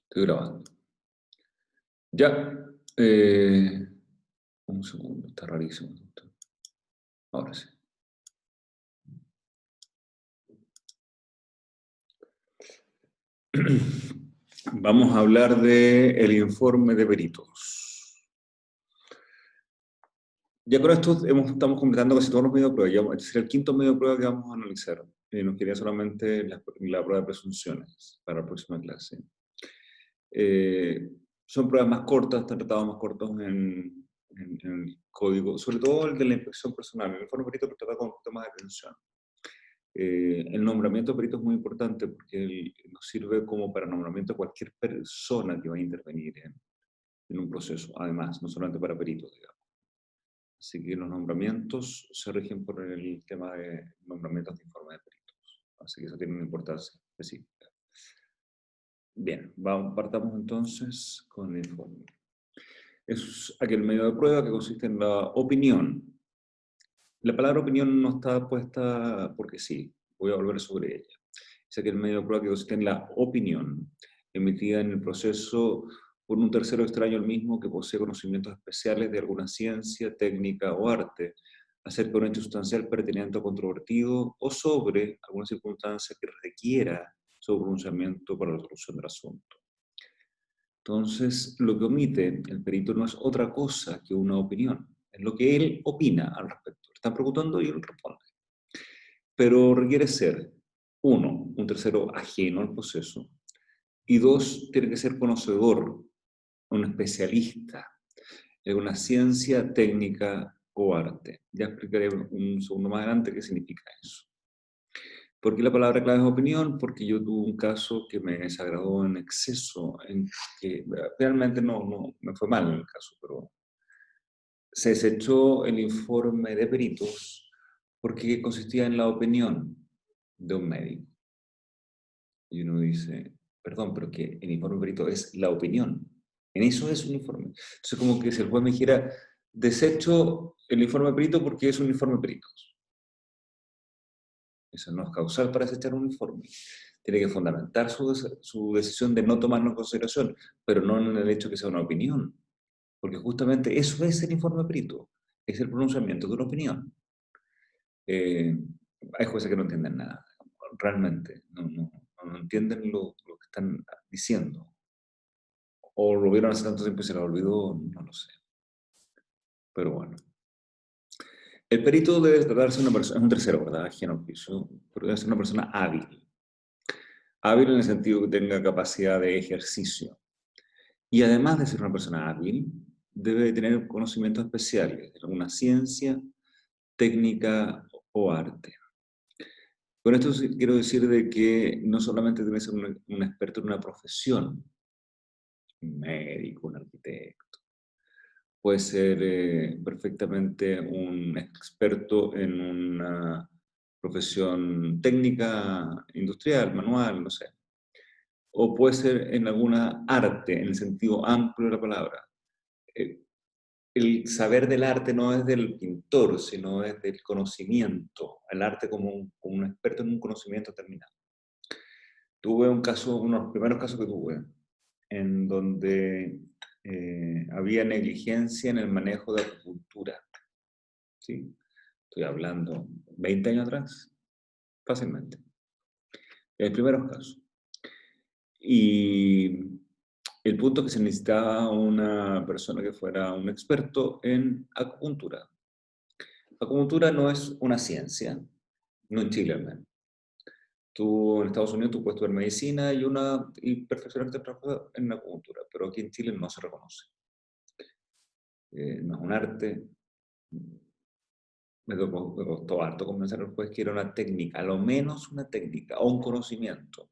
Estoy grabando. Ya. Un segundo, está rarísimo esto. Ahora sí. Vamos a hablar del informe de peritos. Ya con esto estamos completando casi todos los medios de prueba. Ya, este será el quinto medio de prueba que vamos a analizar. Nos quedaría solamente la prueba de presunciones para la próxima clase. Son pruebas más cortas, están tratados más cortos en el código, sobre todo el de la inspección personal. El informe de perito trata con un poquito más de atención. El nombramiento de perito es muy importante porque nos sirve como para nombramiento de cualquier persona que va a intervenir en un proceso, además, no solamente para peritos, digamos. Así que los nombramientos se rigen por el tema de nombramientos de informe de peritos. Así que eso tiene una importancia específica. Bien, partamos entonces con el informe. Es aquel medio de prueba que consiste en la opinión. La palabra opinión no está puesta porque sí, voy a volver sobre ella. Es aquel medio de prueba que consiste en la opinión, emitida en el proceso por un tercero extraño al mismo que posee conocimientos especiales de alguna ciencia, técnica o arte, acerca de un hecho sustancial pertinente o controvertido, o sobre alguna circunstancia que requiera su pronunciamiento para la solución del asunto. Entonces, lo que omite el perito no es otra cosa que una opinión, es lo que él opina al respecto. Le están preguntando y él responde. Pero requiere ser, uno, un tercero ajeno al proceso, y dos, tiene que ser conocedor, un especialista en una ciencia, técnica o arte. Ya explicaré un segundo más adelante qué significa eso. ¿Por qué la palabra clave es opinión? Porque yo tuve un caso que me desagradó en exceso, en que realmente no me fue mal en el caso, pero se desechó el informe de peritos porque consistía en la opinión de un médico. Y uno dice, perdón, pero que el informe de perito es la opinión. En eso es un informe. Entonces, como que si el juez me dijera, desecho el informe de perito porque es un informe de peritos. Eso no es causal para desechar un informe. Tiene que fundamentar su decisión de no tomarlo en consideración, pero no en el hecho que sea una opinión. Porque justamente eso es el informe de perito. Es el pronunciamiento de una opinión. Hay jueces que no entienden nada. Realmente. No entienden lo que están diciendo. O lo vieron hace tanto tiempo y se lo olvidó, no lo sé. Pero bueno. El perito debe tratarse de una persona, es un tercero, ¿verdad? Ajeno al juicio, pero debe ser una persona hábil. Hábil en el sentido que tenga capacidad de ejercicio. Y además de ser una persona hábil, debe tener conocimientos especiales de alguna ciencia, técnica o arte. Con esto quiero decir de que no solamente debe ser un experto en una profesión, un médico, un arquitecto, puede ser perfectamente un experto en una profesión técnica, industrial, manual, no sé. O puede ser en alguna arte, en el sentido amplio de la palabra. Eh, el saber del arte no es del pintor, sino es del conocimiento. El arte como un experto en un conocimiento determinado. Tuve un caso, uno de los primeros casos que tuve, en donde había negligencia en el manejo de acupuntura. ¿Sí? Estoy hablando 20 años atrás, fácilmente. En primeros casos. Y el punto es que se necesitaba una persona que fuera un experto en acupuntura. Acupuntura no es una ciencia, no en Chile al menos. Tú en Estados Unidos tú puedes estudiar medicina y perfeccionarte en acupuntura, pero aquí en Chile no se reconoce. No es un arte. Me costó harto convencer al juez que era una técnica, a lo menos una técnica o un conocimiento.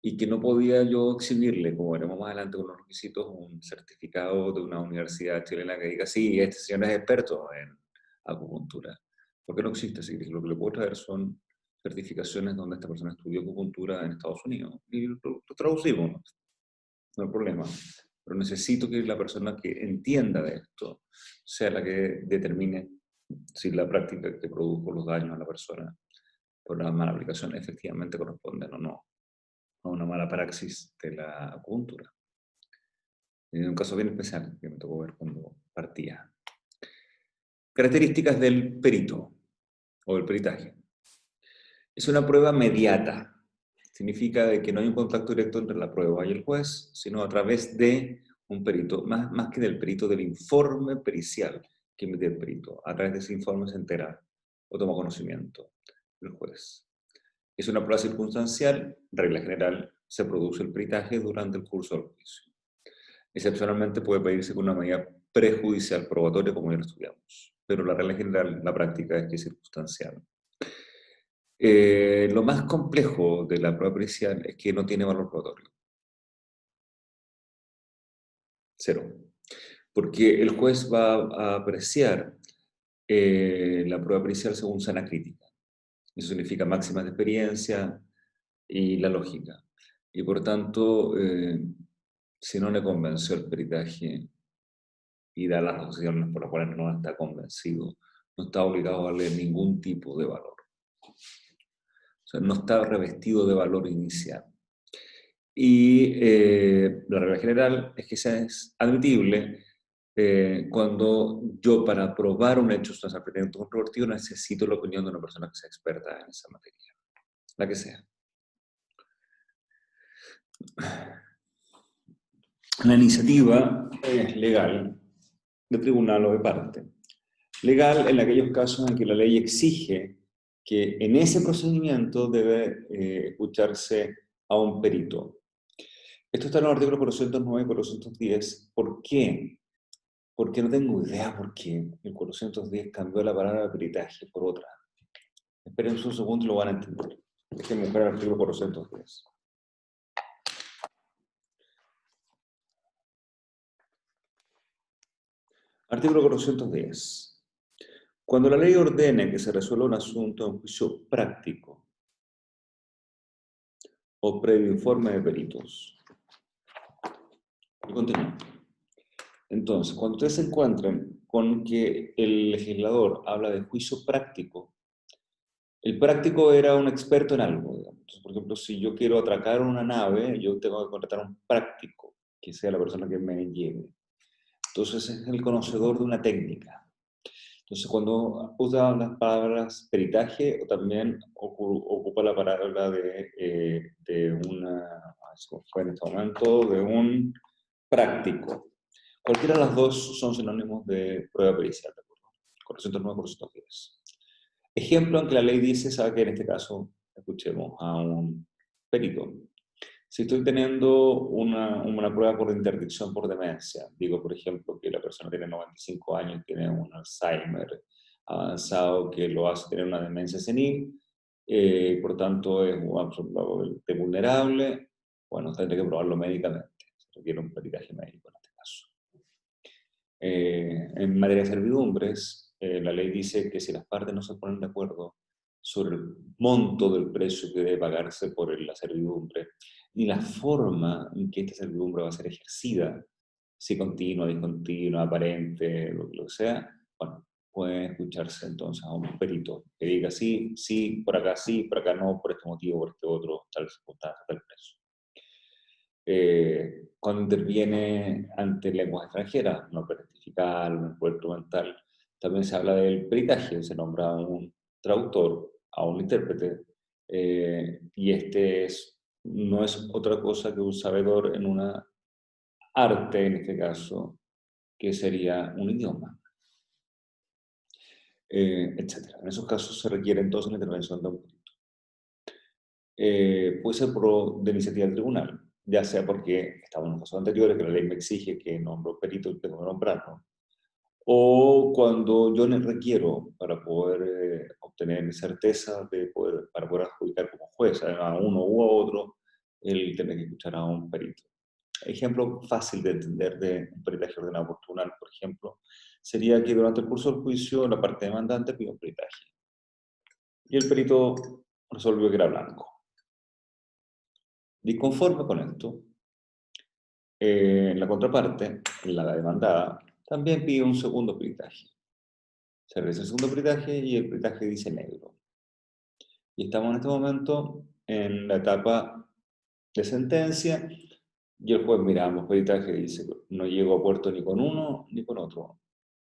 Y que no podía yo exhibirle, como veremos más adelante con los requisitos, un certificado de una universidad chilena que diga, sí, este señor es experto en acupuntura. Porque no existe así. Lo que le puedo traer son certificaciones donde esta persona estudió acupuntura en Estados Unidos. Y lo traducimos, no hay problema. Pero necesito que la persona que entienda de esto sea la que determine si la práctica que produjo los daños a la persona por la mala aplicación efectivamente corresponden o no. a una mala praxis de la acupuntura. En un caso bien especial que me tocó ver cuando partía. Características del perito o del peritaje. Es una prueba mediata. Significa de que no hay un contacto directo entre la prueba y el juez, sino a través de un perito, más que del perito, del informe pericial que emite el perito. A través de ese informe se entera o toma conocimiento el juez. Es una prueba circunstancial, regla general, se produce el peritaje durante el curso del juicio. Excepcionalmente puede pedirse con una medida prejudicial probatoria, como ya lo estudiamos, pero la regla general, la práctica es que es circunstancial. Lo más complejo de la prueba pericial es que no tiene valor probatorio. Cero. Porque el juez va a apreciar la prueba pericial según sana crítica. Eso significa máximas de experiencia y la lógica. Y por tanto, si no le convenció el peritaje y da las razones por las cuales no está convencido, no está obligado a darle ningún tipo de valor. O sea, no está revestido de valor inicial. Y la regla general es que es admitible cuando yo, para probar un hecho sustancial pretendente controvertido, necesito la opinión de una persona que sea experta en esa materia, la que sea. La iniciativa es legal, de tribunal o de parte. Legal en aquellos casos en que la ley exige que en ese procedimiento debe escucharse a un perito. Esto está en los artículos 409 y 410. ¿Por qué? Porque no tengo idea por qué el 410 cambió la palabra peritaje por otra. Esperen un segundo y lo van a entender. Déjenme buscar el artículo 410. Artículo 410. Cuando la ley ordene que se resuelva un asunto en juicio práctico o previo informe de peritos. Y continúa. Entonces, cuando ustedes se encuentren con que el legislador habla de juicio práctico, el práctico era un experto en algo, digamos. Entonces, por ejemplo, si yo quiero atracar una nave, yo tengo que contratar a un práctico, que sea la persona que me lleve. Entonces, es el conocedor de una técnica. Entonces, cuando usa las palabras peritaje, o también ocupa la palabra de una, como fue en este momento, de un práctico. Cualquiera de las dos son sinónimos de prueba pericial, ¿de acuerdo? 409, 410. Ejemplo en que la ley dice, sabe que en este caso, escuchemos a un perito. Si estoy teniendo una prueba por interdicción por demencia, digo, por ejemplo, que la persona tiene 95 años, tiene un Alzheimer avanzado que lo hace tener una demencia senil, por tanto es absolutamente vulnerable, bueno, tendré que probarlo médicamente. Se requiere un peritaje médico en este caso. En materia de servidumbres, la ley dice que si las partes no se ponen de acuerdo sobre el monto del precio que debe pagarse por la servidumbre, ni la forma en que esta servidumbre va a ser ejercida, si continua, discontinua, aparente, lo que sea, bueno, puede escucharse entonces a un perito que diga sí, sí, por acá no, por este motivo, por este otro, tal circunstancia, tal precio. Cuando interviene ante lenguas extranjeras, no rectificar, un instrumental, también se habla del peritaje, se nombra a un traductor, a un intérprete, y no es otra cosa que un sabedor en una arte, en este caso, que sería un idioma, etc. En esos casos se requiere entonces la intervención de un perito. Puede ser de iniciativa del tribunal, ya sea porque estamos en los casos anteriores que la ley me exige que nombre un perito y tengo que nombrarlo, o cuando yo le requiero para poder obtener certeza para poder adjudicar como juez a uno u otro, el tener que escuchar a un perito. Ejemplo fácil de entender de un peritaje ordenado por tribunal, por ejemplo, sería que durante el curso del juicio la parte demandante pidió un peritaje y el perito resolvió que era blanco. Disconforme con esto, la contraparte, la demandada, también pide un segundo peritaje. Se realiza el segundo peritaje y el peritaje dice negro. Y estamos en este momento en la etapa de sentencia, y el juez mira ambos peritajes y dice, no llego a puerto ni con uno ni con otro.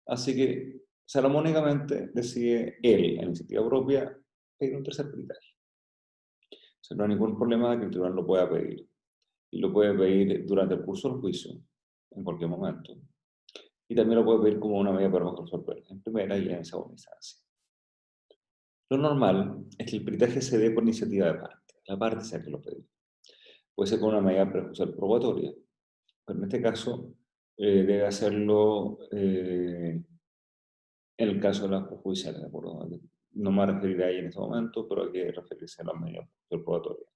Así que, salomónicamente, decide él, en iniciativa propia, pedir un tercer peritaje. O sea, no hay ningún problema de que el tribunal lo pueda pedir. Y lo puede pedir durante el curso del juicio, en cualquier momento. Y también lo puede pedir como una medida para resolver, en primera y en segunda instancia. Lo normal es que el peritaje se dé por iniciativa de parte, la parte sea que lo pide. Puede ser con una medida prejudicial probatoria, pero en este caso debe hacerlo en el caso de las prejudiciales, ¿de acuerdo? No me voy a referir a ella en este momento, pero hay que referirse a las medidas probatorias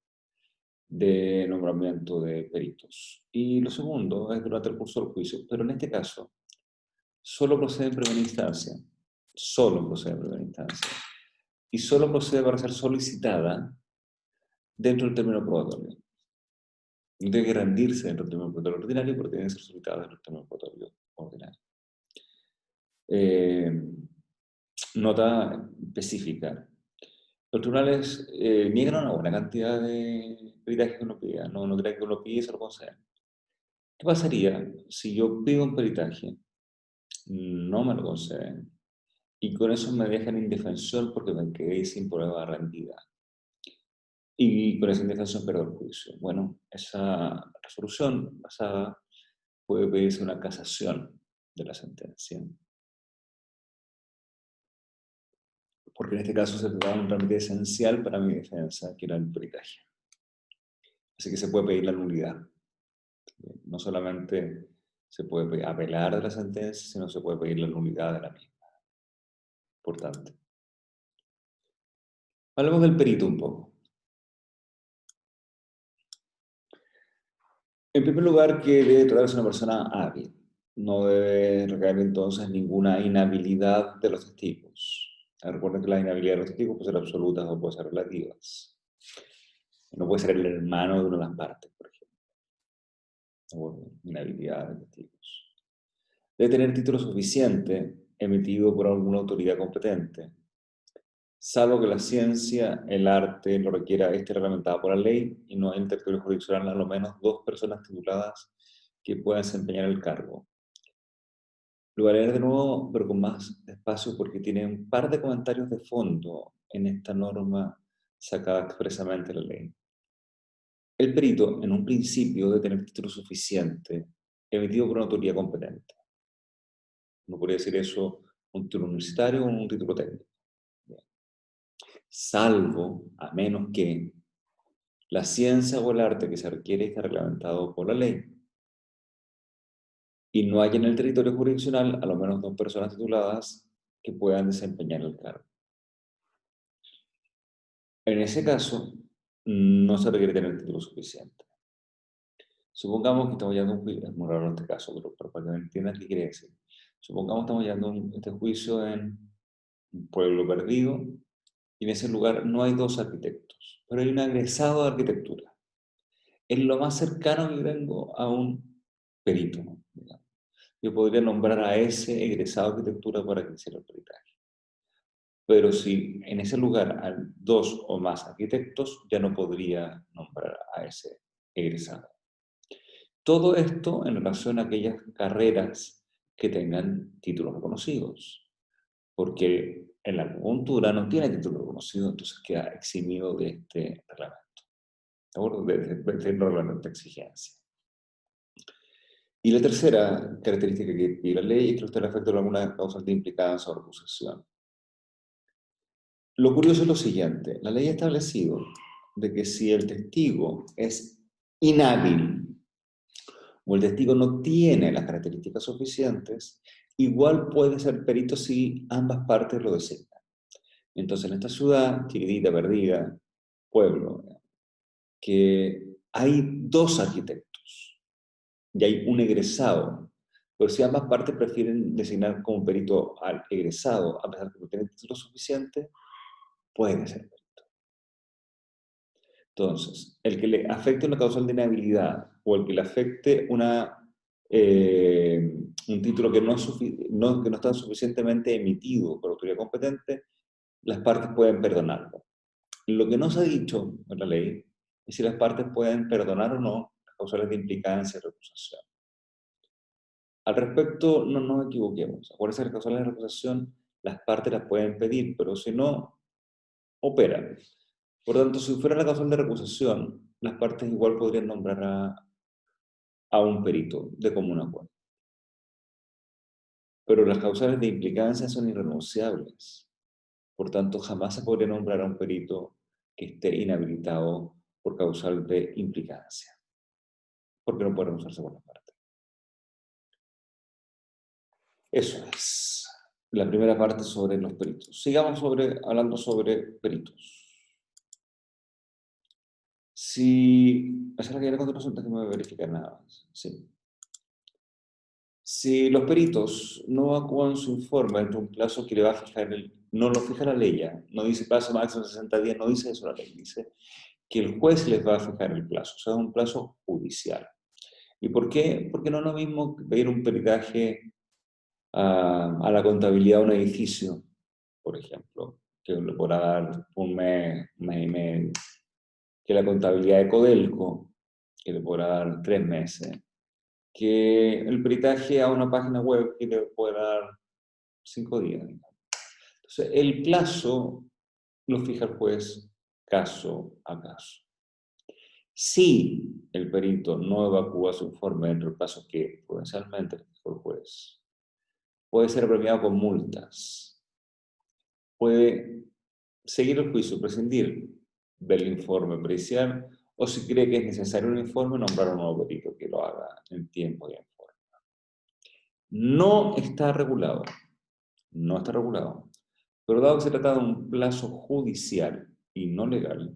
de nombramiento de peritos. Y lo segundo es durante el curso del juicio, pero en este caso solo procede en primera instancia, solo procede en primera instancia, y solo procede para ser solicitada dentro del término probatorio. No tiene que rendirse dentro del término probatorio ordinario, pero tiene que ser solicitada dentro del término probatorio ordinario. Nota específica. Los tribunales niegan una buena cantidad de peritajes que uno pida, no creen que uno pide y se lo conceden. ¿Qué pasaría si yo pido un peritaje, no me lo conceden, y con eso me dejan indefensión porque me quedé sin prueba rendida? Y con esa indefensión pierdo el juicio. Bueno, esa resolución basada puede pedirse una casación de la sentencia, porque en este caso se trata de un trámite esencial para mi defensa, que era el peritaje. Así que se puede pedir la nulidad. No solamente se puede apelar de la sentencia, sino se puede pedir la nulidad de la misma. Importante. Hablemos del perito un poco. En primer lugar, que debe tratarse una persona hábil. No debe recaer entonces ninguna inhabilidad de los testigos. Recuerden que la inhabilidad de los testigos puede ser absolutas o puede ser relativas. No puede ser el hermano de una de las partes, por ejemplo. Bueno, inhabilidad de testigos. Debe tener título suficiente emitido por alguna autoridad competente, salvo que la ciencia, el arte lo requiera, esté reglamentado por la ley y no hay en el territorio jurisdiccional a lo menos 2 personas tituladas que puedan desempeñar el cargo. Lo voy a leer de nuevo, pero con más espacio, porque tiene un par de comentarios de fondo en esta norma sacada expresamente de la ley. El perito, en un principio, debe tener título suficiente emitido por una autoridad competente. No podría decir eso un título universitario o un título técnico. Salvo, a menos que la ciencia o el arte que se requiere esté reglamentado por la ley y no haya en el territorio jurisdiccional a lo menos 2 personas tituladas que puedan desempeñar el cargo. En ese caso, no se requiere tener título suficiente. Supongamos que estamos llevando un juicio, es muy raro en este caso, pero para que me entiendan qué quiere decir. Supongamos que estamos llevando este juicio en un pueblo perdido y en ese lugar no hay 2 arquitectos, pero hay un egresado de arquitectura. Es lo más cercano que tengo a un perito, ¿no? Yo podría nombrar a ese egresado de arquitectura para que hiciera el peritaje. Pero si en ese lugar hay 2 o más arquitectos, ya no podría nombrar a ese egresado. Todo esto en relación a aquellas carreras que tengan títulos reconocidos, porque en la acupuntura no tiene título reconocido, entonces queda eximido de este reglamento, ¿de acuerdo? De este reglamento de exigencia. Y la tercera característica que pide la ley es que usted le afecta a alguna causa de implicancia o recusación. Lo curioso es lo siguiente, la ley ha establecido de que si el testigo es inhábil o el testigo no tiene las características suficientes, igual puede ser perito si ambas partes lo designan. Entonces, en esta ciudad, chiquitita, perdida, pueblo, que hay 2 arquitectos y hay un egresado, pero si ambas partes prefieren designar como perito al egresado, a pesar de que no tiene título suficiente, puede ser perito. Entonces, el que le afecte una causal de inhabilidad o el que le afecte un título que no está suficientemente emitido por autoridad competente, las partes pueden perdonarlo. Lo que no se ha dicho en la ley y si las partes pueden perdonar o no las causales de implicancia y recusación. Al respecto, no nos equivoquemos. Acuérdense que las causales de recusación, las partes las pueden pedir, pero si no, operan. Por tanto, si fuera la causal de recusación, las partes igual podrían nombrar a un perito de común acuerdo. Pero las causales de implicancia son irrenunciables. Por tanto, jamás se podría nombrar a un perito que esté inhabilitado por causal de implicancia, porque no puede renunciarse por la parte. Eso es la primera parte sobre los peritos. Sigamos hablando sobre peritos. Si... ¿Esa es la que viene a continuación? Déjame verificar nada más. Sí. Si los peritos no acúan su informe dentro de un plazo que le va a fijar, no lo fija la ley, ya, no dice plazo máximo de 60 días, no dice eso la ley, dice que el juez les va a fijar el plazo, o sea, es un plazo judicial. ¿Y por qué? Porque no es lo mismo pedir un peritaje a la contabilidad de un edificio, por ejemplo, que le podrá dar un mes y medio, que la contabilidad de Codelco, que le podrá dar 3 meses, que el peritaje a una página web que le puede dar 5 días. Entonces, el plazo lo fija el juez caso a caso. Si el perito no evacúa su informe dentro del plazo que prudencialmente le fijó el juez, puede ser premiado con multas, puede seguir el juicio, prescindir del informe pericial, o si cree que es necesario un informe, nombrar a un nuevo perito que lo haga en tiempo y en forma. No está regulado, no está regulado, pero dado que se trata de un plazo judicial y no legal,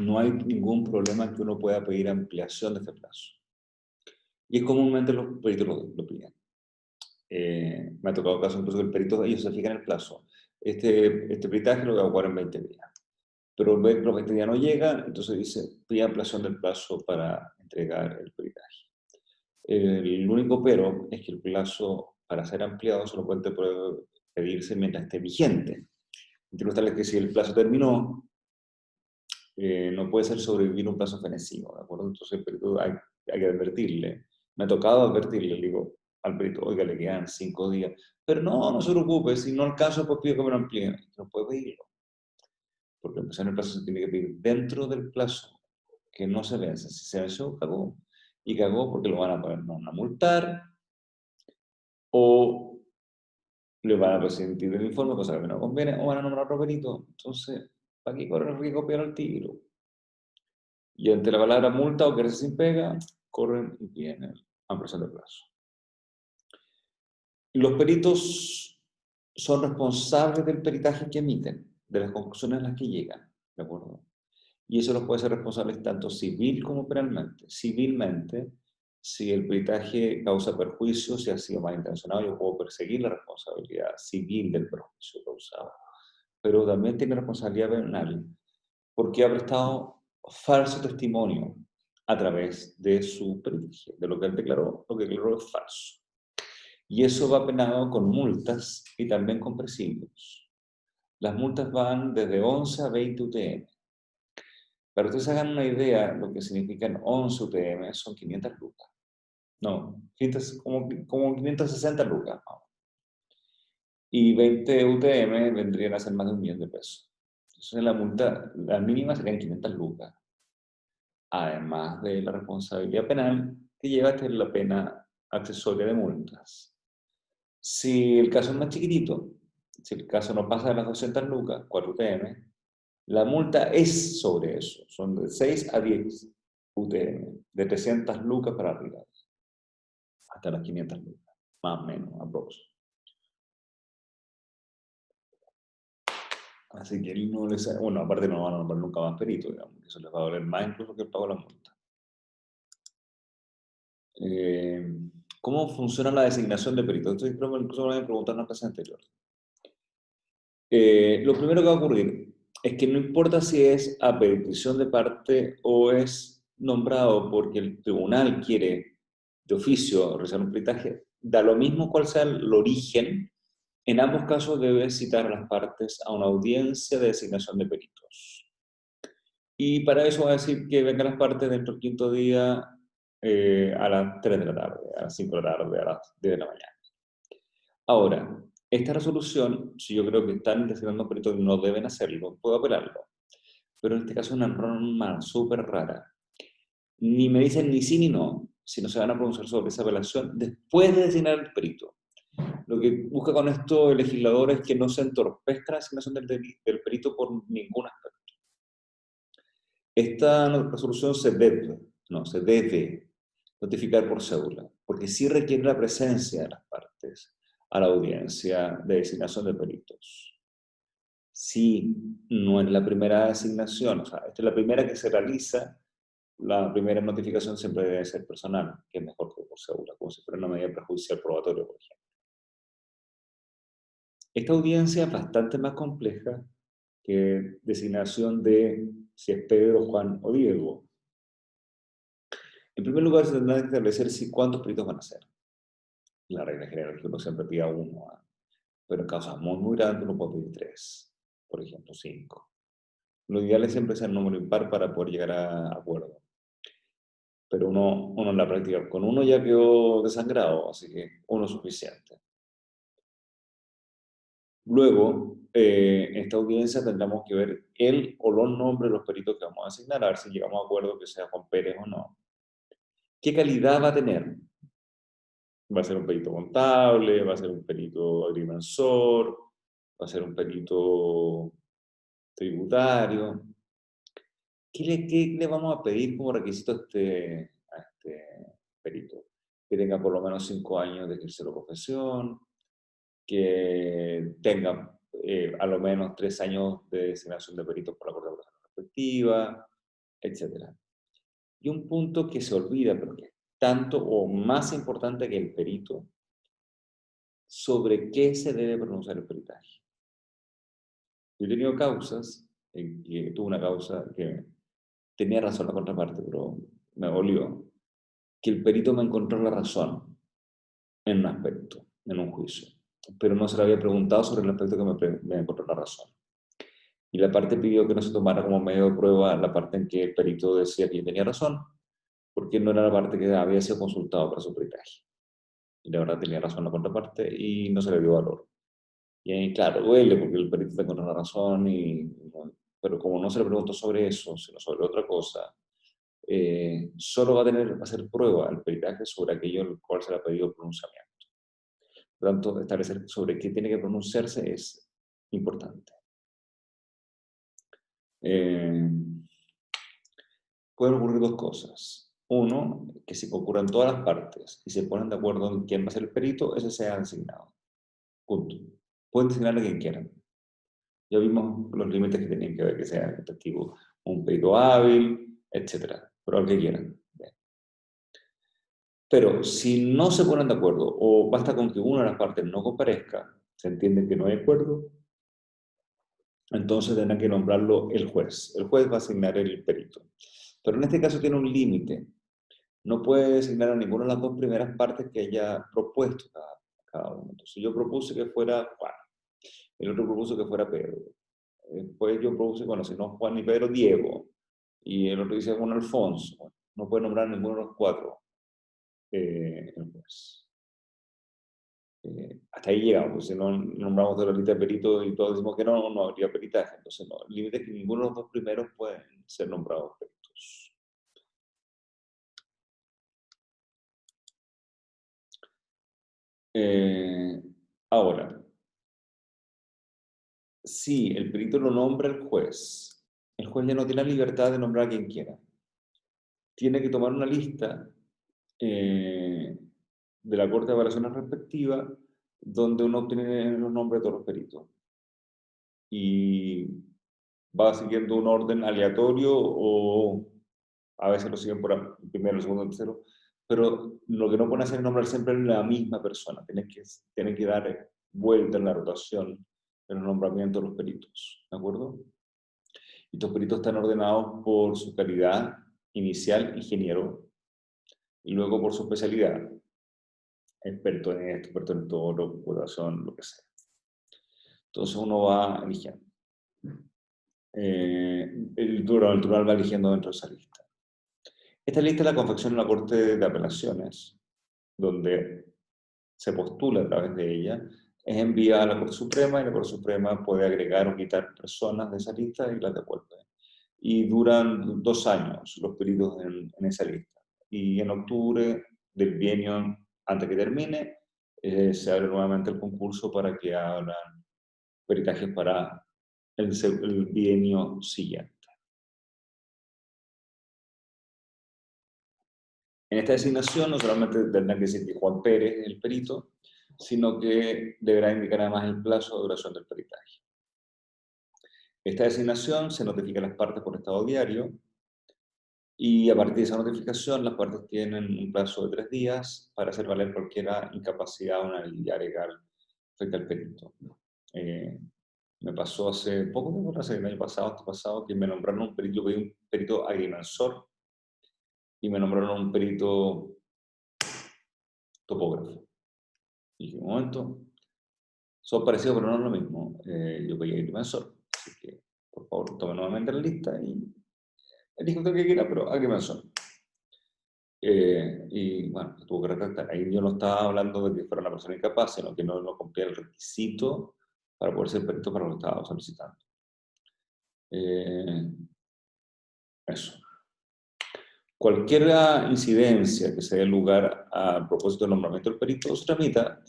no hay ningún problema en que uno pueda pedir ampliación de este plazo. Y es comúnmente los peritos lo piden. Me ha tocado casos incluso que el perito, ellos se fijan en el plazo. Este peritaje lo voy a jugar en 20 días. Pero los 20 días no llega, entonces dice, pide ampliación del plazo para entregar el peritaje. El único pero es que el plazo para ser ampliado solo puede pedirse mientras esté vigente. Entiendo tal que si el plazo terminó, no puede ser sobrevivir un plazo fenecido, ¿de acuerdo? Entonces el perito hay que advertirle. Me ha tocado advertirle, le digo al perito, oiga, le quedan 5 días. Pero no se preocupe, si no alcanzo, pues pido que me lo amplíen. No puede pedirlo. Porque empezar el plazo se tiene que pedir dentro del plazo, que no se vence. Si se venció, cagó. Y cagó porque lo van a multar o le van a presentar el informe, cosa que a mí no conviene, o van a nombrar a otro perito. Entonces, ¿para qué correr el riesgo de copiar al tiro? Y ante la palabra multa o quedarse sin pega, corren y piden ampliación de plazo. Los peritos son responsables del peritaje que emiten, de las conclusiones a las que llegan, ¿de acuerdo? Y eso los puede ser responsables tanto civil como penalmente. Civilmente, si el peritaje causa perjuicio, si ha sido malintencionado, yo puedo perseguir la responsabilidad civil del perjuicio causado. Pero también tiene responsabilidad penal, porque ha prestado falso testimonio a través de su peritaje, de lo que él declaró, lo que declaró es falso. Y eso va penado con multas y también con presidios. Las multas van desde 11 a 20 UTM. Para que ustedes hagan una idea, lo que significan 11 UTM son 500 lucas. No, como 560 lucas. ¿No? Y 20 UTM vendrían a ser más de 1.000.000 de pesos. Entonces la multa, la mínima serían 500 lucas. Además de la responsabilidad penal que lleva hasta la pena accesoria de multas. Si el caso es más chiquitito, si el caso no pasa de las 200 lucas, 4 UTM, la multa es sobre eso, son de 6 a 10 UTM, de 300 lucas para arriba, hasta las 500 lucas, más o menos, aproximadamente. Así que él no les... Bueno, aparte no van a nombrar nunca más perito, digamos, que eso les va a doler más incluso que el pago de la multa. ¿Cómo funciona la designación de perito? Esto creo que incluso me lo habían preguntado en la clase anterior. Lo primero que va a ocurrir es que no importa si es a petición de parte o es nombrado porque el tribunal quiere de oficio realizar un peritaje, da lo mismo cuál sea el origen, En ambos casos debe citar a las partes a una audiencia de designación de peritos. Y para eso va a decir que vengan las partes dentro del quinto día a las 3 de la tarde, a las 5 de la tarde, a las 10 de la mañana. Ahora, esta resolución, si yo creo que están designando peritos y no deben hacerlo, puedo apelarlo. Pero en este caso es una norma súper rara. Ni me dicen ni sí ni no, sino se van a pronunciar sobre esa apelación después de designar el perito. Lo que busca con esto el legislador es que no se entorpezca la asignación del perito por ningún aspecto. Esta resolución se debe notificar por cédula, porque sí requiere la presencia de las partes a la audiencia de designación de peritos. Si no es la primera designación, o sea, esta es la primera que se realiza, la primera notificación siempre debe ser personal, que es mejor que por cédula, como si fuera una medida prejudicial probatoria, por ejemplo. Esta audiencia es bastante más compleja que designación de si es Pedro, Juan o Diego. En primer lugar, se tendrá que establecer si cuántos peritos van a ser. La regla general es que uno siempre pida uno, pero en casos muy grandes uno puede pedir 3, por ejemplo, 5. Lo ideal es siempre ser número impar para poder llegar a acuerdo. Pero uno en la práctica, con uno ya quedó desangrado, así que uno es suficiente. Luego, en esta audiencia tendremos que ver el o los nombres de los peritos que vamos a asignar, a ver si llegamos a acuerdo que sea Juan Pérez o no. ¿Qué calidad va a tener? ¿Va a ser un perito contable? ¿Va a ser un perito agrimensor? ¿Va a ser un perito tributario? ¿Qué le vamos a pedir como requisito a este perito? Que tenga por lo menos 5 años de ejercer la profesión, que tenga a lo menos 3 años de designación de peritos por la Corte de Apelaciones respectiva, etc. Y un punto que se olvida, pero que es tanto o más importante que el perito, sobre qué se debe pronunciar el peritaje. Yo he tenido causas en que tuve una causa que tenía razón la contraparte, pero me dolió, que el perito me encontró la razón en un aspecto, en un juicio, pero no se le había preguntado sobre el aspecto que me encontró la razón. Y la parte pidió que no se tomara como medio de prueba la parte en que el perito decía que yo tenía razón, porque no era la parte que había sido consultado para su peritaje. Y la verdad tenía razón la contraparte y no se le dio valor. Y ahí, claro, duele porque el perito te encontró la razón, pero como no se le preguntó sobre eso, sino sobre otra cosa, solo va a tener que hacer prueba el peritaje sobre aquello al cual se le ha pedido el pronunciamiento. Por lo tanto, establecer sobre qué tiene que pronunciarse es importante. Eh, Pueden ocurrir dos cosas. Uno, que si ocurren todas las partes y se ponen de acuerdo en quién va a ser el perito, ese sea designado. Punto. Pueden designar a quien quieran. Ya vimos los límites que tenían que ver, que sea el testigo un perito hábil, etc. Pero al que quieran. Bien. Pero si no se ponen de acuerdo o basta con que una de las partes no comparezca, se entiende que no hay acuerdo, entonces tendrá que nombrarlo el juez. El juez va a asignar el perito. Pero en este caso tiene un límite. No puede designar a ninguna de las dos primeras partes que haya propuesto cada uno. Entonces yo propuse que fuera Juan, el otro propuso que fuera Pedro. Después yo propuse, bueno, si no Juan ni Pedro, Diego. Y el otro dice Juan Alfonso. Bueno, no puede nombrar a ninguno de los cuatro el juez. Hasta ahí llegamos, pues si no nombramos de la lista de peritos y todos decimos que no habría peritaje. Entonces, no, el límite es que ninguno de los dos primeros pueden ser nombrados peritos. Ahora, si el perito lo nombra el juez ya no tiene la libertad de nombrar a quien quiera. Tiene que tomar una lista de la Corte de Apelaciones respectiva donde uno obtiene los nombres de todos los peritos. Y va siguiendo un orden aleatorio o a veces lo siguen por el primero, el segundo, el tercero, pero lo que no pueden hacer es nombrar siempre la misma persona, tienen que dar vuelta en la rotación en el nombramiento de los peritos, ¿de acuerdo? Y estos peritos están ordenados por su calidad inicial, ingeniero, y luego por su especialidad, experto en esto, experto en todo, computación, lo que sea. Entonces uno va eligiendo. El tribunal va eligiendo dentro de esa lista. Esta lista la confecciona la Corte de Apelaciones, donde se postula a través de ella, es enviada a la Corte Suprema y la Corte Suprema puede agregar o quitar personas de esa lista y las devuelve. Y duran 2 años los periodos en esa lista. Y en octubre del bienio, antes que termine, se abre nuevamente el concurso para que abran peritajes para el bienio siguiente. En esta designación no solamente tendrá que decir que Juan Pérez es el perito, sino que deberá indicar además el plazo de duración del peritaje. Esta designación se notifica a las partes por estado diario y a partir de esa notificación las partes tienen un plazo de 3 días para hacer valer cualquier incapacidad o una nulidad legal frente al perito. Me pasó hace poco tiempo, hace el año pasado, antepasado, que me nombraron un perito, yo pedí un perito agrimensor y me nombraron un perito topógrafo. Y dije, un momento, son parecidos pero no es lo mismo. Yo pedí agrimensor, así que por favor tome nuevamente la lista y elija usted que quiera, pero agrimensor. Y bueno, tuvo que retractar. Ahí yo no estaba hablando de que fuera una persona incapaz, sino que no cumplía el requisito para poder ser perito para lo que estaba solicitando. Eso. Cualquier incidencia que se dé lugar a propósito del nombramiento del perito se tramita,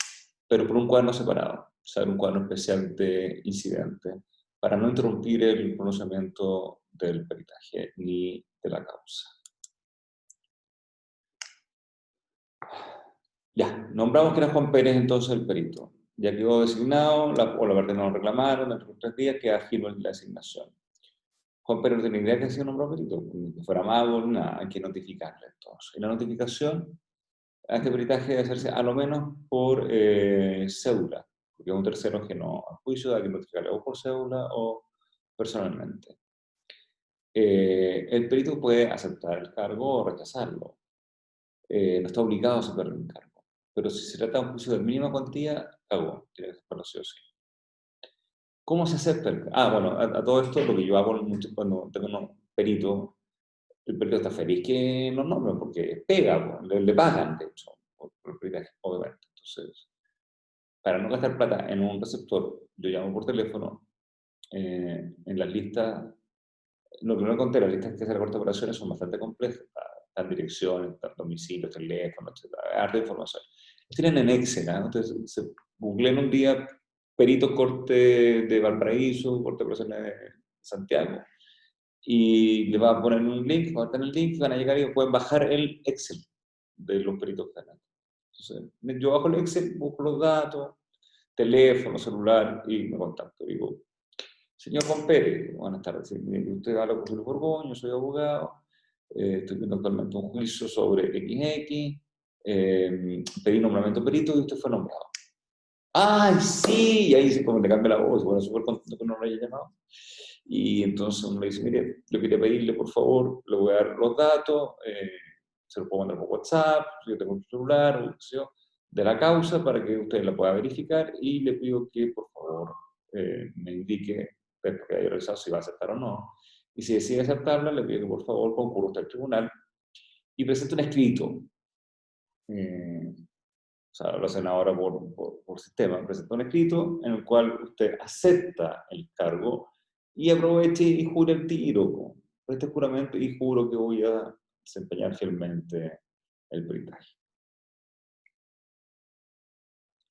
pero por un cuaderno separado, o sea, un cuaderno especial de incidente, para no interrumpir el pronunciamiento del peritaje ni de la causa. Ya, nombramos que era Juan Pérez entonces el perito. Ya quedó designado, o la parte no lo reclamaron, dentro de 3 días queda firme la designación. Juan Pérez no tenía idea que se nombró perito, que fuera mago, nada, hay que notificarle entonces. Y la notificación a este peritaje debe hacerse a lo menos por cédula, porque es un tercero que no a juicio, hay que notificarle o por cédula o personalmente. El perito puede aceptar el cargo o rechazarlo. No está obligado a aceptar el encargo. Pero si se trata de un juicio de mínima cuantía, cagó, tiene que aceptarlo sí o sí. ¿Cómo se acepta el cargo? Bueno, a todo esto lo que yo hago mucho cuando tengo unos peritos, el perito está feliz que nos nombren porque pega, le pagan, de hecho, por el peritaje, obviamente. Entonces, para no gastar plata en un receptor, yo llamo por teléfono, en las listas, lo primero que conté, las listas que hace la Corte de Operaciones son bastante complejas, están direcciones, están domicilios, teléfonos, etc. Harta información. Los tienen en Excel, ¿eh? Entonces se googleen un día perito corte de Valparaíso, corte de operaciones de Santiago, y le va a poner un link, cuando están el link, van a llegar y pueden bajar el Excel de los peritos que están. Entonces, yo bajo el Excel, busco los datos, teléfono, celular, y me contacto. Digo, señor Juan Pérez, buenas tardes. Sí, usted habla con Julio Borgoño, soy abogado, estoy viendo actualmente un juicio sobre XX, pedí nombramiento perito y usted fue nombrado. ¡Ay, sí! Y ahí se como le cambia la voz, bueno, súper contento que no lo haya llamado. Y entonces uno le dice, mire, yo quería pedirle, por favor, le voy a dar los datos, se los puedo mandar por WhatsApp, yo tengo un celular, o qué sé yo, de la causa para que usted la pueda verificar y le pido que, por favor, me indique, después que haya revisado, si va a aceptar o no. Y si decide aceptarla, le pido que, por favor, concurra usted al tribunal y presente un escrito. O sea, lo hacen ahora por sistema, presenta un escrito en el cual usted acepta el cargo y aproveche y jure el tiro. Preste juramento y juro que voy a desempeñar fielmente el peritaje.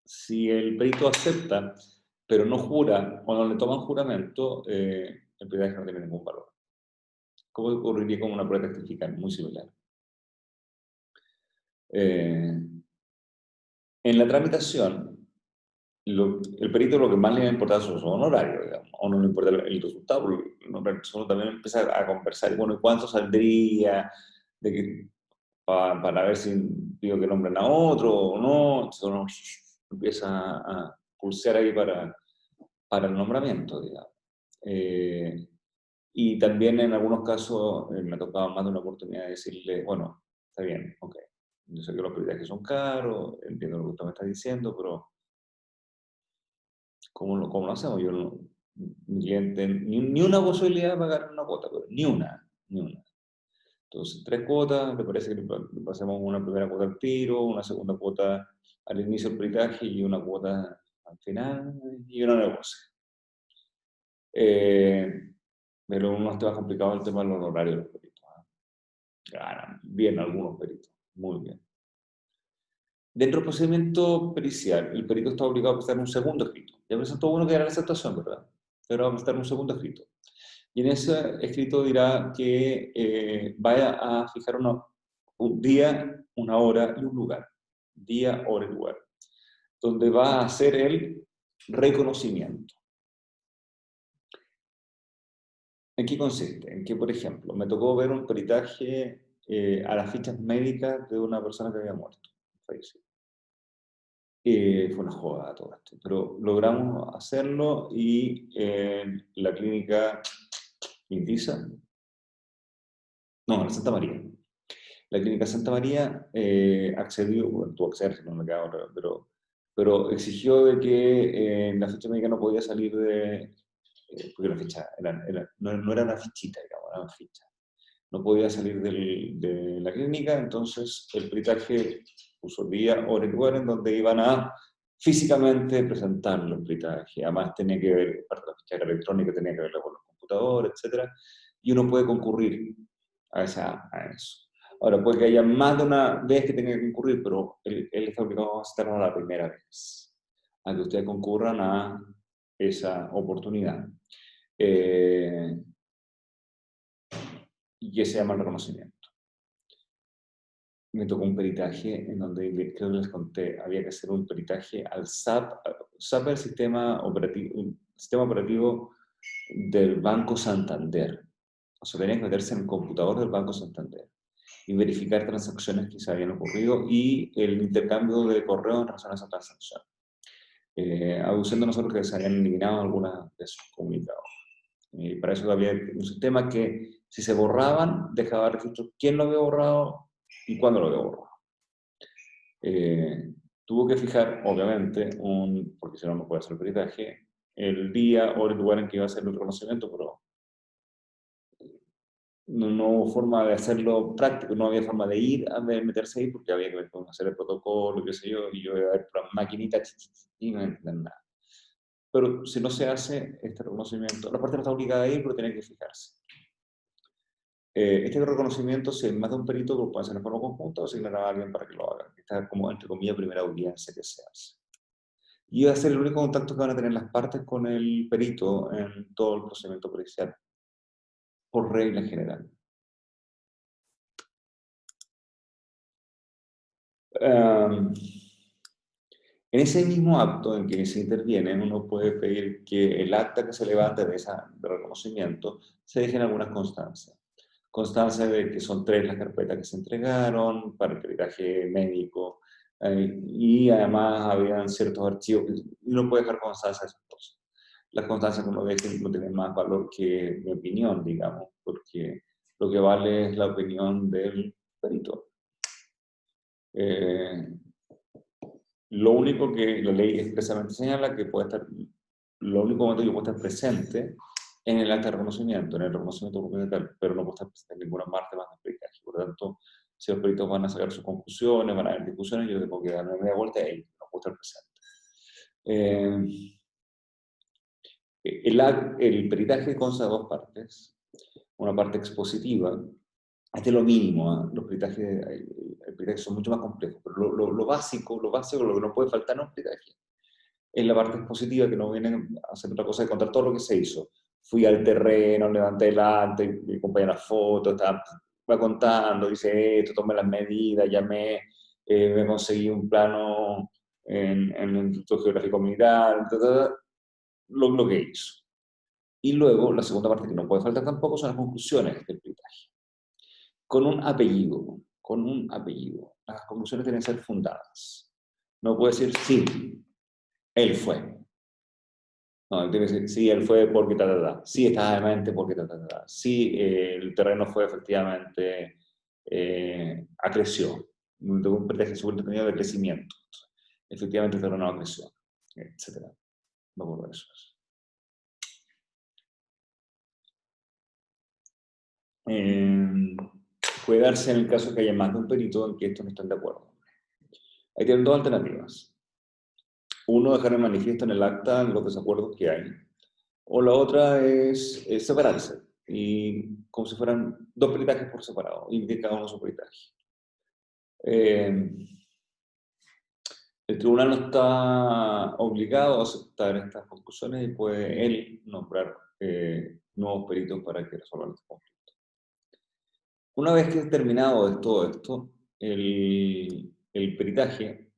Si el perito acepta, pero no jura o no le toman juramento, el peritaje no tiene ningún valor. ¿Cómo ocurriría con una prueba testifical? Muy similar. En la tramitación, el perito lo que más le importa son sus honorarios, digamos, o no le importa el resultado, porque uno también empieza a conversar, bueno, ¿cuánto saldría? De que, para ver si pido que nombren a otro o no, entonces uno empieza a pulsear ahí para el nombramiento, digamos. Y también en algunos casos me ha tocado más de una oportunidad de decirle, bueno, está bien, ok, yo sé que los peritajes son caros, entiendo lo que usted me está diciendo, pero cómo lo hacemos? Yo no, mi cliente, ni una posibilidad de pagar una cuota, pero ni una, ni una. Entonces, 3 cuotas, me parece que le pasemos una primera cuota al tiro, una segunda cuota al inicio del peritaje y una cuota al final y una negocio. Pero uno está más complicado el tema de los horarios de los peritos. Ganan bien algunos peritos, muy bien. Dentro del procedimiento pericial, el perito está obligado a prestar un segundo escrito. Ya presentó uno que era la aceptación, ¿verdad? Pero va a prestar un segundo escrito. Y en ese escrito dirá que vaya a fijar un día, una hora y un lugar. Día, hora y lugar. Donde va a hacer el reconocimiento. ¿En qué consiste? En que, por ejemplo, me tocó ver un peritaje a las fichas médicas de una persona que había muerto, falleció. Fue una joda todo esto, pero logramos hacerlo y la clínica Indisa, no, la Santa María. La clínica Santa María accedió, bueno, tuvo acceso, no me queda otra, pero exigió de que la ficha médica no podía salir porque la ficha no era una fichita, digamos, era una ficha. No podía salir de la clínica, entonces el peritaje puso día, hora y lugar en donde iban a físicamente presentar el peritaje. Además tenía que ver, parte de la ficha electrónica tenía que verla con los computadores, etc. Y uno puede concurrir a eso. Ahora, puede que haya más de una vez que tenga que concurrir, pero él está obligado a estar a la primera vez, a que ustedes concurran a esa oportunidad. Y que se llama el reconocimiento. Me tocó un peritaje en donde, creo que les conté, había que hacer un peritaje al SAP. SAP es el sistema operativo del Banco Santander. O sea, tenía que meterse en el computador del Banco Santander y verificar transacciones que se habían ocurrido y el intercambio de correo en relación a esa transacción. Aduciendo nosotros que se habían eliminado algunas de esos comunicados. Para eso había un sistema que, si se borraban, dejaba registro quién lo había borrado y cuándo lo había borrado. Tuvo que fijar, obviamente, porque si no, no puede hacer el peritaje, el día o el lugar en que iba a hacer el reconocimiento, pero no hubo forma de hacerlo práctico, no había forma de ir a meterse ahí porque había que hacer el protocolo, qué sé yo, y yo iba a ver por la maquinita y no entender nada. Pero si no se hace este reconocimiento, la parte no está obligada a ir, pero tiene que fijarse. Este reconocimiento, si hay más de un perito, lo puede hacer de forma conjunta o asignar a alguien para que lo haga. Esta es como, entre comillas, primera audiencia que se hace. Y va a ser el único contacto que van a tener las partes con el perito en todo el procedimiento pericial, por regla general. En ese mismo acto en que se interviene, uno puede pedir que el acta que se levante de reconocimiento se dejen algunas constancias. Constancia de que son 3 las carpetas que se entregaron para el peritaje médico, y además habían ciertos archivos que uno puede dejar constancia de esas cosas. Las constancias que uno deje no tienen más valor que mi opinión, digamos, porque lo que vale es la opinión del perito. Lo único que la ley expresamente señala que puede estar, lo único momento que puede estar presente en el acta de reconocimiento, en el reconocimiento documental, pero no puede estar presente en ninguna parte más de peritaje. Por lo tanto, si los peritos van a sacar sus conclusiones, van a haber discusiones, yo tengo que darme media vuelta y no puede estar presente. El peritaje consta de 2 partes. Una parte expositiva. Este es lo mínimo, ¿eh? Los peritajes son mucho más complejos, pero lo básico, lo que no puede faltar en un peritaje es la parte expositiva, que no viene a hacer otra cosa de contar todo lo que se hizo. Fui al terreno, levanté el acta, mi compañera foto, va contando, dice esto, tomé las medidas, llamé, me conseguí un plano en el Instituto Geográfico Militar, lo que hizo. Y luego, la segunda parte que no puede faltar tampoco son las conclusiones del peritaje. Con un apellido, con un apellido. Las conclusiones tienen que ser fundadas. No puede decir, sí, él fue. No, tiene que decir, sí, él fue porque Sí, está demente porque Sí, el terreno fue efectivamente, acreció. Un peritaje súper detenido de crecimiento. Efectivamente el terreno acreció, etc. me acuerdo de eso. Puede darse en el caso que haya más de un perito en que estos no estén de acuerdo. Ahí tienen dos alternativas. Uno, dejar en manifiesto en el acta los desacuerdos que hay. O la otra es separarse, y como si fueran dos peritajes por separado, y que cada uno su peritaje. El tribunal no está obligado a aceptar estas conclusiones y puede él nombrar nuevos peritos para que resuelvan este conflicto. Una vez que es terminado de todo esto, el peritaje,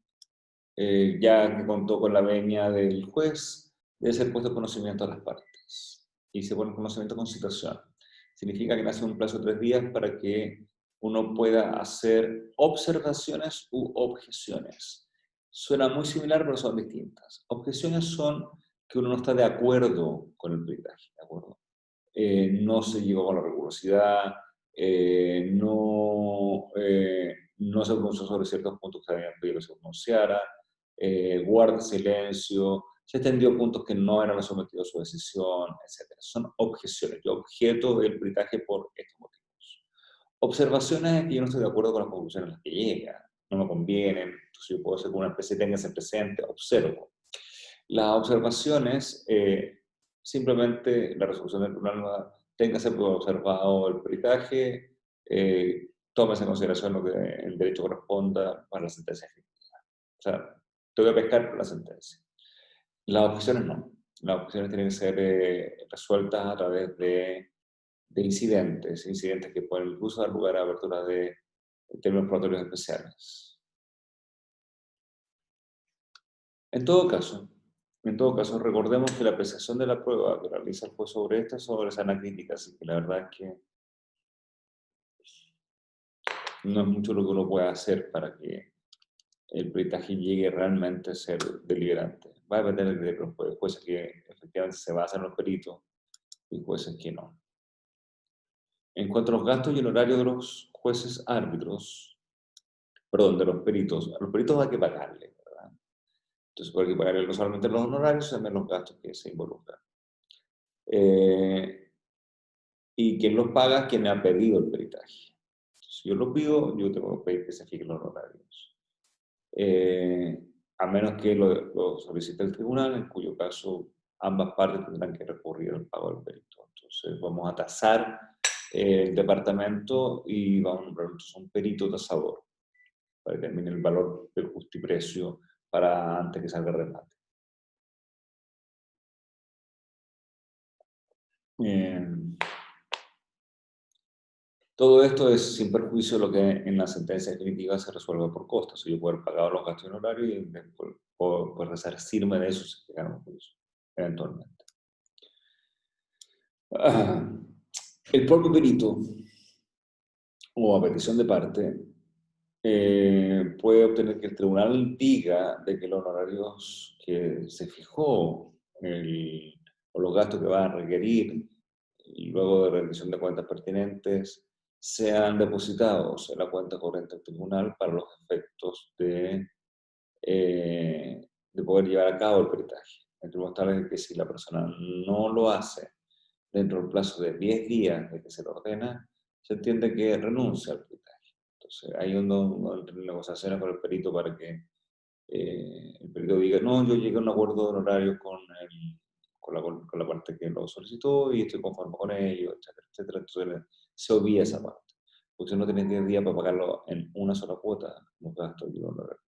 ya que contó con la venia del juez, debe ser puesto en conocimiento a las partes. Y se pone en conocimiento con citación. Significa que nace un plazo de 3 días para que uno pueda hacer observaciones u objeciones. Suena muy similar, pero son distintas. Objeciones son que uno no está de acuerdo con el peritaje, ¿de acuerdo? No se llegó con la rigurosidad, no se pronunció sobre ciertos puntos que habían pedido que se pronunciara, guarda silencio, se extendió puntos que no eran sometidos a su decisión, etc. Son objeciones. Yo objeto el peritaje por estos motivos. Observaciones que yo no estoy de acuerdo con las conclusiones a las que llega, no me convienen, entonces yo puedo hacer que una especie tenga ese presente, observo. Las observaciones, simplemente la resolución del tribunal tenga que ser observado el peritaje, tómese en consideración lo que el derecho corresponda para la sentencia ejecutiva. O sea, te voy a pescar por la sentencia. Las objeciones no. Las objeciones tienen que ser resueltas a través de incidentes que pueden incluso dar lugar a apertura de términos probatorios especiales. En todo caso, recordemos que la apreciación de la prueba que realiza el juez sobre esta es sobre sana crítica, así que la verdad es que no es mucho lo que uno pueda hacer para que el peritaje llegue realmente a ser deliberante. Va a depender de los jueces que efectivamente se basan en los peritos y jueces que no. En cuanto a los gastos y honorarios de los jueces árbitros, perdón, de los peritos, a los peritos hay que pagarle, ¿verdad? Entonces, hay que pagarle no solamente los honorarios, sino también los gastos que se involucran. Y quien los paga, quien ha pedido el peritaje. Si yo lo pido, yo tengo que pedir que se fijen los honorarios. A menos que lo solicite el tribunal, en cuyo caso ambas partes tendrán que recurrir al pago del perito. Entonces vamos a tasar el departamento y vamos a nombrar un perito tasador para que determine el valor del justiprecio para antes que salga el remate. Todo esto es sin perjuicio de lo que en la sentencia definitiva se resuelva por costas. Yo puedo haber pagado los gastos honorarios y después puedo resarcirme de eso si se gana un juicio, eventualmente. El propio perito, o a petición de parte, puede obtener que el tribunal diga de que los honorarios que se fijó o los gastos que van a requerir y luego de rendición de cuentas pertinentes sean depositados en la cuenta corriente del tribunal para los efectos de poder llevar a cabo el peritaje. El tribunal establece que si la persona no lo hace dentro del plazo de 10 días de que se lo ordena, se entiende que renuncia al peritaje. Entonces, hay unas negociaciones con el perito para que el perito diga, no, yo llegué a un acuerdo de honorario con la parte que lo solicitó y estoy conforme con ello, etcétera, etcétera. Entonces, se obvia esa parte. Porque si no tenés 10 días para pagarlo en una sola cuota, los gastos y los honorarios.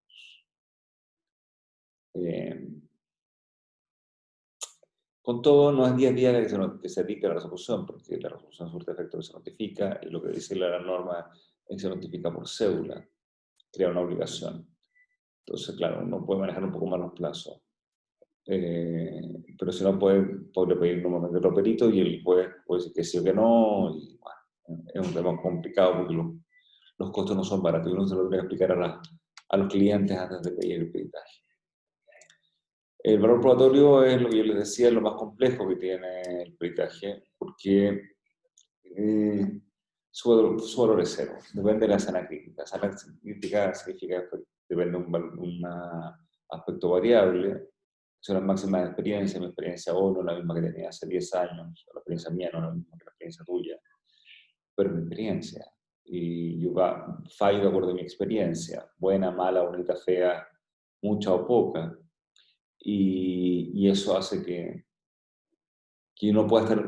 Con todo, no es 10 días que se dicte la resolución, porque la resolución surte efecto que se notifica, y lo que dice la norma es que se notifica por cédula, crea una obligación. Entonces, claro, uno puede manejar un poco más los plazos. Pero si no, podría pedir normalmente otro perito y el juez puede decir que sí o que no, y bueno, es un tema complicado porque los costos no son baratos, y uno se lo tiene que explicar a los clientes antes de pedir el peritaje. El valor probatorio es lo que yo les decía, lo más complejo que tiene el peritaje, porque su valor es cero, depende de la sana crítica. Sana crítica significa que depende de un aspecto variable, son las máximas experiencias. Mi experiencia hoy no es la misma que tenía hace 10 años, la experiencia mía no es la misma que la experiencia tuya, pero mi experiencia. Y yo fallo de acuerdo a mi experiencia, buena, mala, bonita, fea, mucha o poca. Y eso hace que uno pueda estar,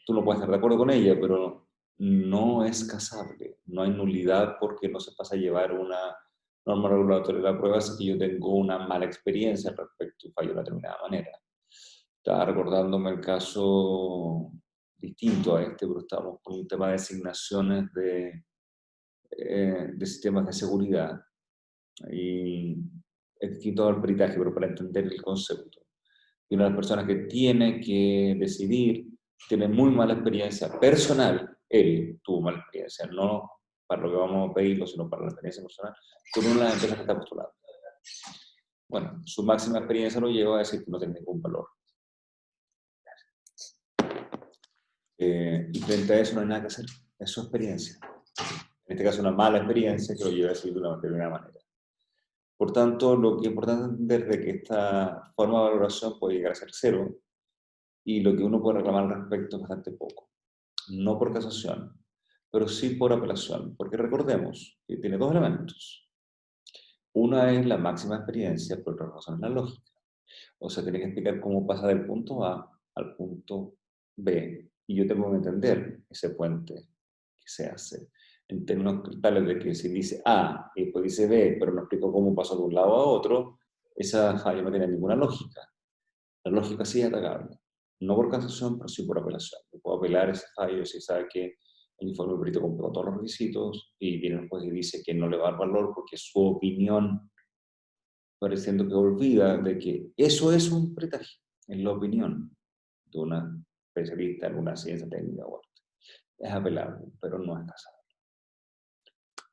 tú no puedes estar de acuerdo con ella, pero no es casable. No hay nulidad porque no se pasa a llevar una norma regulatoria de la prueba si que yo tengo una mala experiencia al respecto y fallo de una determinada manera. Estaba recordándome el caso distinto a este, pero estábamos con un tema de asignaciones de sistemas de seguridad. Y es distinto al peritaje, pero para entender el concepto. Y una de las personas que tiene que decidir tiene muy mala experiencia personal. Él tuvo mala experiencia, no para lo que vamos a pedirlo, sino para la experiencia personal, con una de las empresas que está postulando. Bueno, su máxima experiencia lo lleva a decir que no tiene ningún valor. Y frente a eso no hay nada que hacer, es su experiencia. En este caso, una mala experiencia que lo lleva a decir de una determinada manera. Por tanto, lo que es importante entender es que esta forma de valoración puede llegar a ser cero y lo que uno puede reclamar al respecto es bastante poco. No por casación, pero sí por apelación, porque recordemos que tiene dos elementos. Una es la máxima experiencia, por otra razón es la lógica. O sea, tiene que explicar cómo pasa del punto A al punto B. Y yo tengo que entender ese puente que se hace en términos tales de que si dice A y después dice B, pero no explico cómo pasó de un lado a otro, esa falla no tiene ninguna lógica. La lógica sí es atacable. No por casación, pero sí por apelación. Yo puedo apelar ese fallo si sabe que el informe del perito cumplió todos los requisitos y viene el juez y dice que no le va a dar valor porque su opinión, pareciendo que olvida de que eso es un peritaje, es la opinión de una especialista en una ciencia técnica o arte. Es apelable, pero no es casable.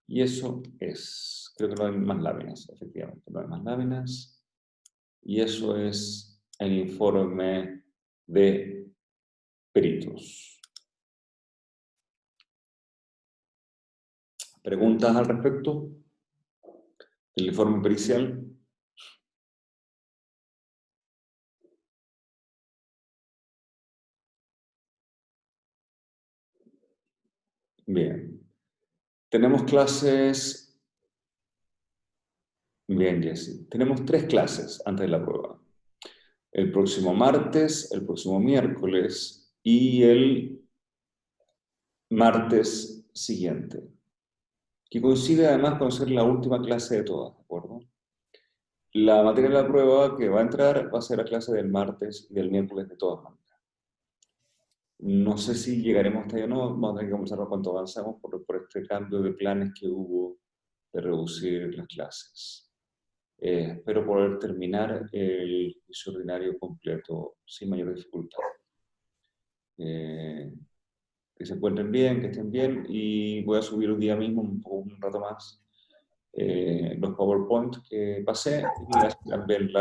Y eso es, creo que no hay más láminas, efectivamente, no hay más láminas. Y eso es el informe de peritos. ¿Preguntas al respecto del informe pericial? Bien. Tenemos clases. Bien, Jessy. Tenemos 3 clases antes de la prueba. El próximo martes, el próximo miércoles y el martes siguiente, que coincide además con ser la última clase de todas, ¿de acuerdo? La materia de la prueba que va a entrar va a ser la clase del martes y del miércoles de todas maneras. No sé si llegaremos hasta allá o no, vamos a tener que conversar cuánto avanzamos por este cambio de planes que hubo de reducir las clases. Espero poder terminar el juicio ordinario completo sin mayor dificultad. Que se encuentren bien, que estén bien, y voy a subir un día mismo, un rato más, los PowerPoint que pasé, y también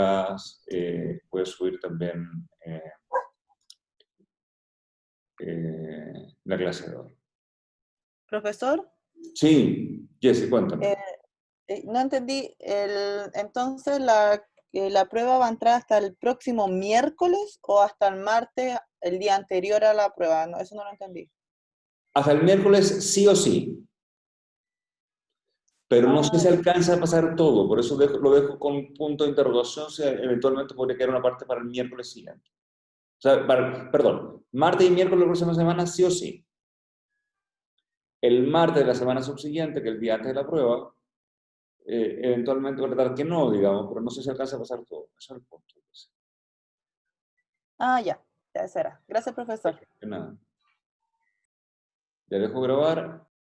voy a subir también la clase de hoy. Profesor, Sí, Jessy, cuéntame. no entendí, entonces la prueba va a entrar hasta el próximo miércoles o hasta el martes, el día anterior a la prueba. No, eso no lo entendí. Hasta el miércoles sí o sí, pero no sé si Ya. alcanza a pasar todo, por eso lo dejo con punto de interrogación, si eventualmente podría quedar una parte para el miércoles siguiente. O sea, perdón, martes y miércoles de la próxima semana sí o sí. El martes de la semana subsiguiente, que es el día antes de la prueba, eventualmente voy a tratar que no, digamos, pero no sé si alcanza a pasar todo. Eso es el punto. Ya, ya será. Gracias, profesor. De nada. Ya dejo grabar.